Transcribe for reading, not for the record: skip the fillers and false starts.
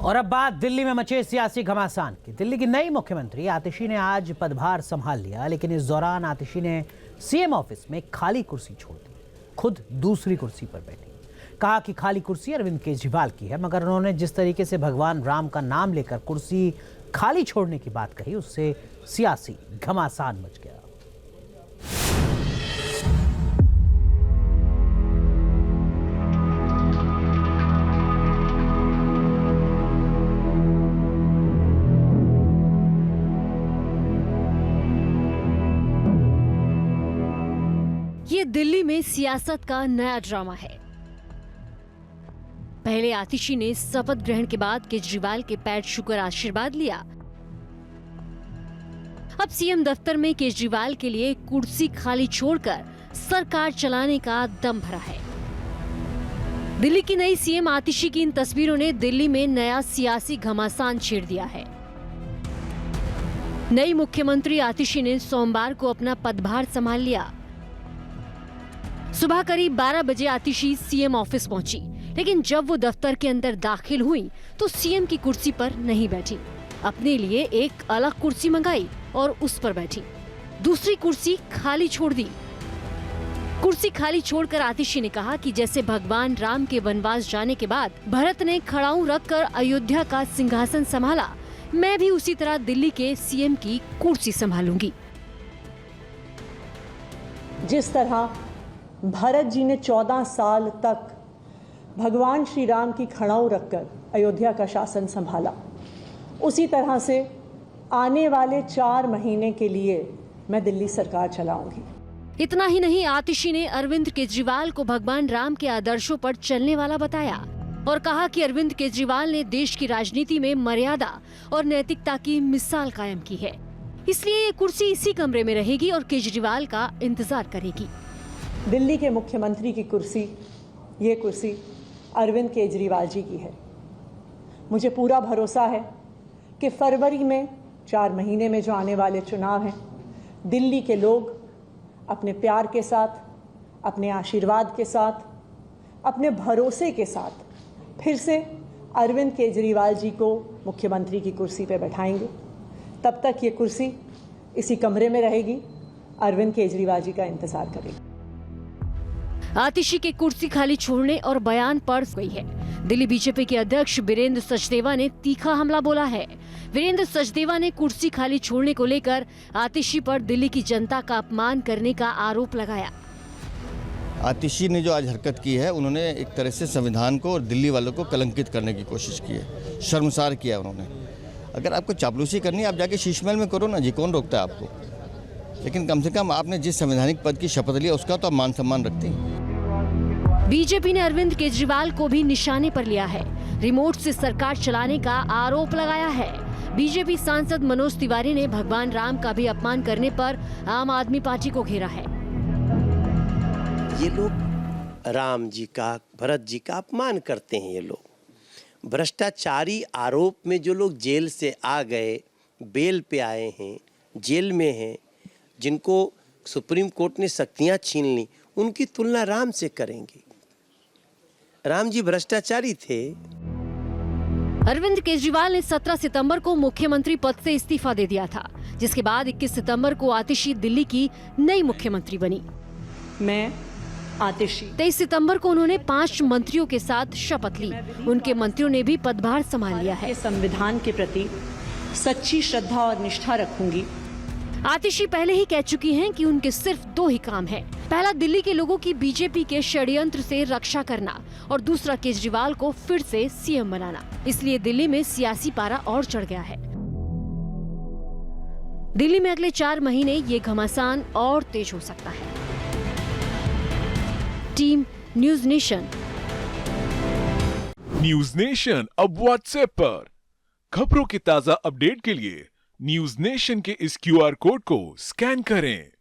और अब बात दिल्ली में मचे सियासी घमासान की। दिल्ली की नई मुख्यमंत्री आतिशी ने आज पदभार संभाल लिया, लेकिन इस दौरान आतिशी ने सीएम ऑफिस में खाली कुर्सी छोड़ दी, खुद दूसरी कुर्सी पर बैठी। कहा कि खाली कुर्सी अरविंद केजरीवाल की है, मगर उन्होंने जिस तरीके से भगवान राम का नाम लेकर कुर्सी खाली छोड़ने की बात कही, उससे सियासी घमासान मच गया। ये दिल्ली में सियासत का नया ड्रामा है। पहले आतिशी ने शपथ ग्रहण के बाद केजरीवाल के पैर छूकर आशीर्वाद लिया। अब सीएम दफ्तर में केजरीवाल के लिए कुर्सी खाली छोड़कर सरकार चलाने का दम भरा है। दिल्ली की नई सीएम आतिशी की इन तस्वीरों ने दिल्ली में नया सियासी घमासान छेड़ दिया है। नई मुख्यमंत्री आतिशी ने सोमवार को अपना पदभार संभाल लिया। सुबह करीब 12 बजे आतिशी सीएम ऑफिस पहुंची, लेकिन जब वो दफ्तर के अंदर दाखिल हुई तो सीएम की कुर्सी पर नहीं बैठी। अपने लिए एक अलग कुर्सी मंगाई और उस पर बैठी। दूसरी कुर्सी खाली छोड़ दी। कुर्सी खाली छोड़कर आतिशी ने कहा कि जैसे भगवान राम के वनवास जाने के बाद भरत ने खड़ाऊ रखकर अयोध्या का सिंहासन संभाला, मैं भी उसी तरह दिल्ली के सीएम की कुर्सी संभालूंगी। जिस तरह भरत जी ने 14 साल तक भगवान श्री राम की खड़ाऊ रखकर अयोध्या का शासन संभाला, उसी तरह से आने वाले 4 महीने के लिए मैं दिल्ली सरकार चलाऊंगी। इतना ही नहीं, आतिशी ने अरविंद केजरीवाल को भगवान राम के आदर्शों पर चलने वाला बताया और कहा कि अरविंद केजरीवाल ने देश की राजनीति में मर्यादा और नैतिकता की मिसाल कायम की है, इसलिए ये कुर्सी इसी कमरे में रहेगी और केजरीवाल का इंतजार करेगी। दिल्ली के मुख्यमंत्री की कुर्सी, ये कुर्सी अरविंद केजरीवाल जी की है। मुझे पूरा भरोसा है कि फरवरी में 4 महीने में जो आने वाले चुनाव हैं, दिल्ली के लोग अपने प्यार के साथ, अपने आशीर्वाद के साथ, अपने भरोसे के साथ फिर से अरविंद केजरीवाल जी को मुख्यमंत्री की कुर्सी पर बैठाएंगे। तब तक ये कुर्सी इसी कमरे में रहेगी, अरविंद केजरीवाल जी का इंतजार करेगी। आतिशी के कुर्सी खाली छोड़ने और बयान पर गई है। दिल्ली बीजेपी के अध्यक्ष वीरेंद्र सचदेवा ने तीखा हमला बोला है। वीरेंद्र सचदेवा ने कुर्सी खाली छोड़ने को लेकर आतिशी पर दिल्ली की जनता का अपमान करने का आरोप लगाया। आतिशी ने जो आज हरकत की है, उन्होंने एक तरह से संविधान को और दिल्ली वालों को कलंकित करने की कोशिश की है, शर्मसार किया उन्होंने। अगर आपको चापलूसी करनी है, आप जाके शीश महल में करो ना जी, कौन रोकता है आपको? लेकिन कम से कम आपने जिस संवैधानिक पद की शपथ लिया, उसका तो आप मान सम्मान रखते हैं। बीजेपी ने अरविंद केजरीवाल को भी निशाने पर लिया है। रिमोट से सरकार चलाने का आरोप लगाया है। बीजेपी सांसद मनोज तिवारी ने भगवान राम का भी अपमान करने पर आम आदमी पार्टी को घेरा है। ये लोग राम जी का, भरत जी का अपमान करते हैं। ये लोग भ्रष्टाचारी आरोप में जो लोग जेल से आ गए, बेल पे आए हैं, जेल में हैं, जिनको सुप्रीम कोर्ट ने शक्तियां छीन ली, उनकी तुलना राम से करेंगे। राम जी भ्रष्टाचारी थे। अरविंद केजरीवाल ने 17 सितंबर को मुख्यमंत्री पद से इस्तीफा दे दिया था, जिसके बाद 21 सितंबर को आतिशी दिल्ली की नई मुख्यमंत्री बनी। मैं आतिशी 23 सितंबर को उन्होंने 5 मंत्रियों के साथ शपथ ली। उनके मंत्रियों ने भी पदभार संभाल लिया है। संविधान के प्रति सच्ची श्रद्धा और निष्ठा रखूंगी। आतिशी पहले ही कह चुकी हैं कि उनके सिर्फ 2 ही काम हैं। पहला, दिल्ली के लोगों की बीजेपी के षड्यंत्र से रक्षा करना और दूसरा, केजरीवाल को फिर से सीएम बनाना। इसलिए दिल्ली में सियासी पारा और चढ़ गया है। दिल्ली में अगले 4 महीने ये घमासान और तेज हो सकता है। Team news nation. News nation अब व्हाट्सएप पर खबरों की ताजा अपडेट के लिए न्यूज नेशन के इस QR कोड को स्कैन करें।